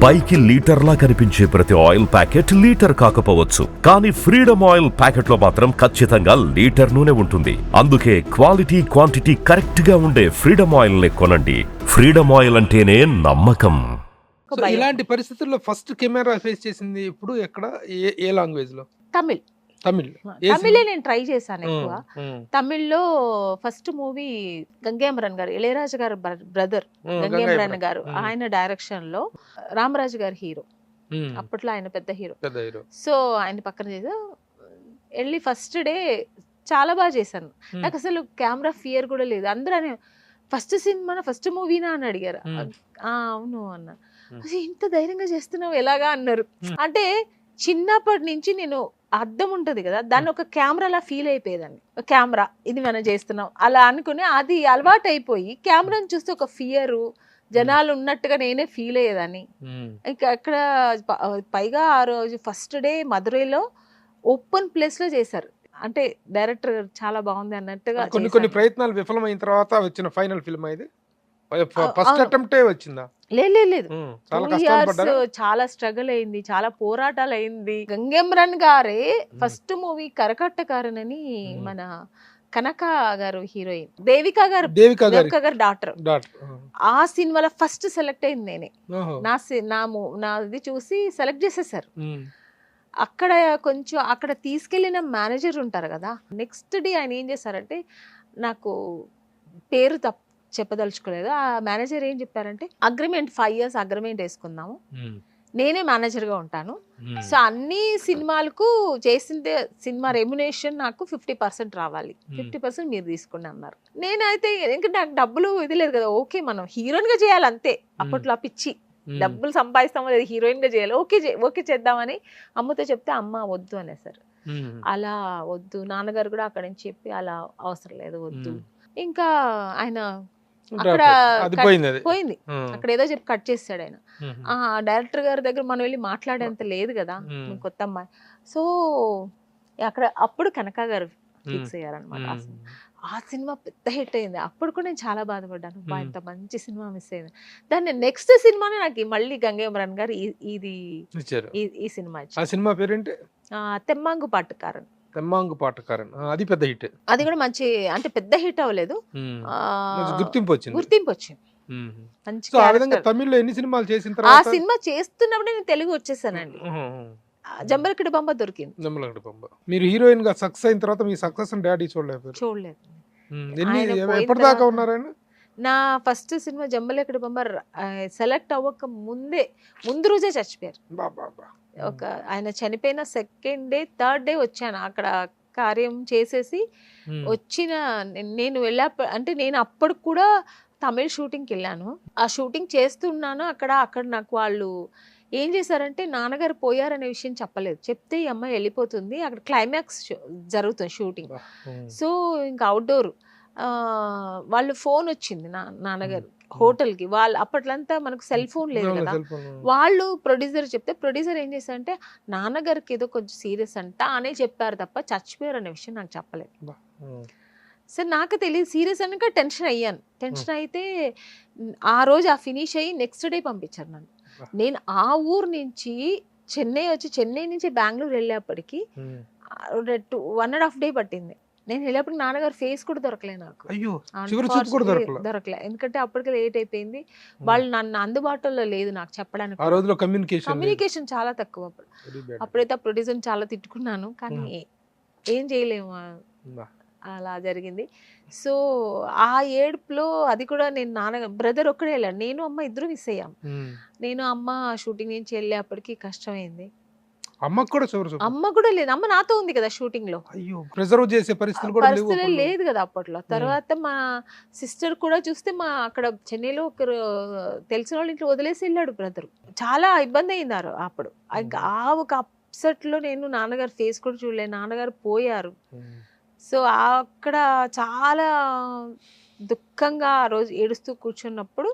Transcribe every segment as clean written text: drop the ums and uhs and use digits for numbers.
పైకి లీటర్లా కనిపించే ప్రతి ఆయిల్ ప్యాకెట్ లీటర్ కాకపోవచ్చు, కానీ ఫ్రీడమ్ ఆయిల్ ప్యాకెట్ లో మాత్రం ఖచ్చితంగా లీటర్ నూనె ఉంటుంది. అందుకే క్వాలిటీ క్వాంటిటీ కరెక్ట్ గా ఉండే ఫ్రీడమ్ ఆయిల్ ని కొనండి. ఫ్రీడమ్ ఆయిల్ అంటేనే నమ్మకం. సో ఇలాంటి పరిస్థితుల్లో ఫస్ట్ కెమెరా ఫేస్ చేసింది ఇప్పుడు ఎక్కడ ఏ లాంగ్వేజ్ లో? తమిళ్. తమిళ్. తమిళే నేను ట్రై చేశాను ఎక్కువ. తమిళ్లో ఫస్ట్ మూవీ గంగేమరన్ గారు, ఇళయరాజు గారు బ్రదర్ గంగేమరన్ గారు, ఆయన డైరెక్షన్ లో రామరాజు గారు హీరో. అప్పట్లో ఆయన పెద్ద హీరో. సో ఆయన పక్కన చేసా వెళ్ళి ఫస్ట్ డే చాలా బాగా చేశాను. నాకు అసలు కెమెరా ఫియర్ కూడా లేదు. అందరూ అని ఫస్ట్ సినిమా ఫస్ట్ మూవీనా అని అడిగారు. అవును అన్న. ఇంత ధైర్యంగా చేస్తున్నావు ఎలాగా అన్నారు. అంటే చిన్నప్పటి నుంచి నేను అద్దం ఉంటది కదా, దాన్ని ఒక కెమెరాలా ఫీల్ అయిపోయేదాన్ని. కెమెరా ఇది మనం చేస్తున్నాం అలా అనుకుని అది అలవాటు అయిపోయి కెమెరాని చూస్తే ఒక ఫియరు, జనాలు ఉన్నట్టుగా నేనే ఫీల్ అయ్యేదాన్ని. ఇంకా అక్కడ పైగా ఆ రోజు ఫస్ట్ డే మధురైలో ఓపెన్ ప్లేస్ లో చేశారు. అంటే డైరెక్టర్ చాలా బాగుంది అన్నట్టుగా. కొన్ని ప్రయత్నాలు విఫలమైన తర్వాత వచ్చిన ఫైనల్ ఫిల్మ్ ఇది. ఫస్ట్ అటెంప్టే వచ్చిందా? లేదు, చాలా స్ట్రగుల్ అయింది, చాలా పోరాటాలు అయింది. గంగేమ్రన్ గారే ఫస్ట్ మూవీ కరకట్టకారన్ అని మన కనక గారు హీరోయిన్, దేవికా గారు డాక్టర్. ఆ సినిమాలో ఫస్ట్ సెలెక్ట్ అయింది నేనే. నాది చూసి సెలెక్ట్ చేసేసారు. అక్కడ కొంచెం అక్కడ తీసుకెళ్లిన మేనేజర్ ఉంటారు కదా, నెక్స్ట్ డే ఆయన ఏం చేశారంటే, నాకు పేరు చెప్పదలుచుకోలేదు. ఆ మేనేజర్ ఏం చెప్పారంటే, అగ్రిమెంట్ 5 years అగ్రిమెంట్ వేసుకుందాము, నేనే మేనేజర్ గా ఉంటాను. సో అన్ని సినిమాలకు చేసిందే సినిమా రెమ్యునేషన్ నాకు 50% రావాలి, 50% మీరు తీసుకోండి అన్నారు. నేనైతే ఇంకా నాకు డబ్బులు ఇది లేదు కదా, ఓకే మనం హీరోయిన్ గా చేయాలి అంతే. అప్పట్లో పిచ్చి, డబ్బులు సంపాదిస్తామో లేదు, హీరోయిన్ గా చేయాలి, ఓకే చేద్దామని అమ్మతో చెప్తే అమ్మ వద్దు అనేసారు. అలా వద్దు, నాన్నగారు కూడా అక్కడి నుంచి చెప్పి అలా అవసరం లేదు వద్దు. ఇంకా ఆయన అక్కడ పోయింది, అక్కడ ఏదో చెప్పి కట్ చేస్తాడు ఆయన. డైరెక్టర్ గారి దగ్గర మనం వెళ్ళి మాట్లాడేంత లేదు కదా, కొత్త అమ్మాయి. సో అక్కడ అప్పుడు కనక గారు ఫిక్స్ అయ్యారనమాట. ఆ సినిమా పెద్ద హిట్ అయింది. అప్పుడు కూడా నేను చాలా బాధపడ్డాను, ఇంత మంచి సినిమా మిస్ అయింది. దాన్ని నెక్స్ట్ సినిమానే నాకు మళ్ళీ గంగేమరన్ గారు ఈ సినిమా ఇచ్చారు. ఆ సినిమా పేరేంటి? తెమ్మాంగు పాటకారన్. అది పెద్ద హిట్. అది కూడా మంచి, అంటే పెద్ద హిట్ అవ్వలేదు, గుర్తింపు వచ్చింది. తమిళ్లో ఎన్ని సినిమాలు చేసిన తర్వాత ఆ సినిమా చేస్తున్నప్పుడే నేను తెలుగు వచ్చేసానండి. జంబలకిడి బొమ్మ దొరికింది. మీరు హీరోయిన్ గా సక్సెస్ అయిన తర్వాత మీ సక్సెస్ డాడీ చూడలేదు. ఎప్పటిదాకా ఉన్నారు ఆయన? నా ఫస్ట్ సినిమా జంబలకిడి బొమ్మ సెలెక్ట్ అవ్వక ముందు రోజే చచ్చిపోయారు. ఒక ఆయన చనిపోయిన సెకండ్ డే థర్డ్ డే వచ్చాను అక్కడ కార్యం చేసేసి వచ్చిన. నేను అంటే నేను అప్పుడు కూడా తమిళ్ షూటింగ్కి వెళ్ళాను. ఆ షూటింగ్ చేస్తున్నాను అక్కడ నాకు వాళ్ళు ఏం చేశారంటే, నాన్నగారు పోయారనే విషయం చెప్పలేదు. చెప్తే ఈ అమ్మాయి వెళ్ళిపోతుంది, అక్కడ క్లైమాక్స్ జరుగుతుంది షూటింగ్. సో ఇంకా అవుట్డోర్ వాళ్ళు ఫోన్ వచ్చింది నాన్నగారు హోటల్కి. వాళ్ళు అప్పట్లంతా మనకు సెల్ ఫోన్ లేదు కదా, వాళ్ళు ప్రొడ్యూసర్ చెప్తే ప్రొడ్యూసర్ ఏం చేశారంటే, నాన్నగారికి ఏదో కొంచెం సీరియస్ అంట అనే చెప్పారు తప్ప చచ్చిపోయారు అనే విషయం నాకు చెప్పలేదు. సరే నాకు తెలియదు, సీరియస్ అనక టెన్షన్ అయ్యాను. టెన్షన్ అయితే ఆ రోజు ఫినిష్ అయ్యి నెక్స్ట్ డే పంపించారు నన్ను. నేను ఆ ఊరు నుంచి చెన్నై నుంచి బెంగళూరు వెళ్ళేప్పటికి 1.5 day పట్టింది. నేను వెళ్ళేప్పటికి నాన్నగారు ఫేస్ కూడా దొరకలే నాకు, దొరకలే. ఎందుకంటే అప్పటికే లేట్ అయిపోయింది. వాళ్ళు నన్ను అందుబాటులో లేదు నాకు చెప్పడానికి. కమ్యూనికేషన్ చాలా తక్కువ. అప్పుడైతే ఆ ప్రొడ్యూసర్ చాలా తిట్టుకున్నాను, కానీ ఏం చేయలేము, అలా జరిగింది. సో ఆ ఏడుపులో అది కూడా నేను బ్రదర్ ఒక్కడే వెళ్ళాను, నేను అమ్మ ఇద్దరు మిస్ అయ్యాం. నేను అమ్మ షూటింగ్ నుంచి వెళ్ళేప్పటికి కష్టమైంది. అమ్మ కూడా లేదు, అమ్మ నాతో ఉంది కదా షూటింగ్ లో, పరిస్థితులు లేదు కదా అప్పట్లో. తర్వాత మా సిస్టర్ కూడా చూస్తే అక్కడ చెన్నైలో ఒకరు తెలిసిన వాళ్ళ ఇంట్లో వదిలేసి వెళ్ళాడు బ్రదర్. చాలా ఇబ్బంది అయిందారు అప్పుడు. ఆ ఒక అప్సెట్ లో నేను నాన్నగారు ఫేస్ కూడా చూడలేదు, నాన్నగారు పోయారు. సో అక్కడ చాలా దుఃఖంగా ఆ రోజు ఏడుస్తూ కూర్చున్నప్పుడు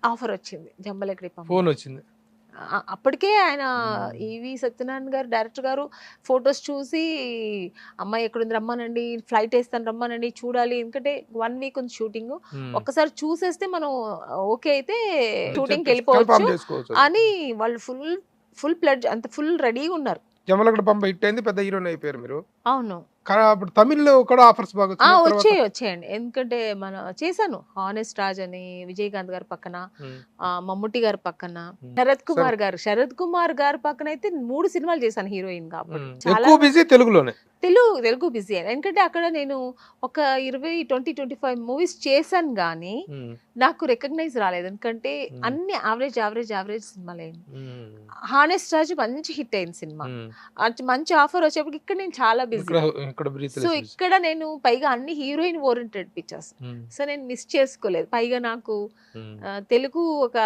ఆఫర్ వచ్చింది, జంబలకిడి ఫోన్ వచ్చింది. అప్పటికే ఆయన ఈవి సత్యనారాయణ గారు డైరెక్టర్ గారు ఫొటోస్ చూసి అమ్మాయి ఎక్కడుంది రమ్మనండి, ఫ్లైట్ వేస్తాను రమ్మనండి, చూడాలి, ఎందుకంటే 1 వీక్ ఉంది షూటింగ్, ఒక్కసారి చూసేస్తే మనం ఓకే అయితే షూటింగ్కి వెళ్ళిపోవచ్చు అని వాళ్ళు ఫుల్ ప్లెడ్జ్ అంత ఫుల్ రెడీగా ఉన్నారు. జమలగడ పంప హిట్ అయింది, పెద్ద హీరోయిన్ అయిపోయారు మీరు. అవును, అప్పుడు తమిళ్లో కూడా ఆఫర్స్ బాగా వచ్చేయండి. ఎందుకంటే మన చేశాను హానెస్ట్ రాజ్ అని విజయకాంత్ గారి పక్కన, మమ్ముట్టి గారి పక్కన, శరత్ కుమార్ గారి పక్కన అయితే 3 సినిమాలు చేశాను హీరోయిన్ గా. చాలా బిజీ తెలుగులోనే, తెలుగు బిజీ. ఎందుకంటే అక్కడ నేను ఒక 20-25 మూవీస్ చేశాను కానీ నాకు రికగ్నైజ్ రాలేదు, ఎందుకంటే అన్ని యావరేజ్ సినిమాలు అయింది. హానెస్ట్ రాజ్ మంచి హిట్ అయింది సినిమా, మంచి ఆఫర్ వచ్చేప్పటికి ఇక్కడ నేను చాలా బిజీ. సో ఇక్కడ నేను పైగా అన్ని హీరోయిన్ ఓరియంటెడ్ పిక్చర్స్, సో నేను మిస్ చేసుకోలేదు. పైగా నాకు తెలుగు ఒక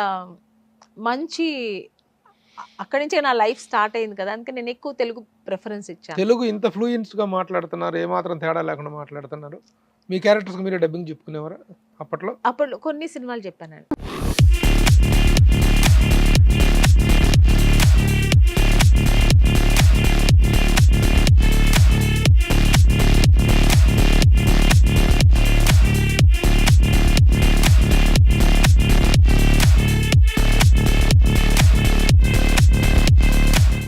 మంచి అక్కడి నుంచే నా లైఫ్ స్టార్ట్ అయింది కదా, అందుకే నేను ఎక్కువ తెలుగు ప్రిఫరెన్స్ ఇచ్చాను. తెలుగు ఇంత ఫ్లూయెన్స్ గా మాట్లాడుతున్నారు, ఏమాత్రం తేడా లేకుండా మాట్లాడుతున్నారు. మీ క్యారెక్టర్స్ మీరు డబ్బింగ్ చెప్పుకునేవారా అప్పట్లో? అప్పుడు కొన్ని సినిమాలు చెప్పానండి.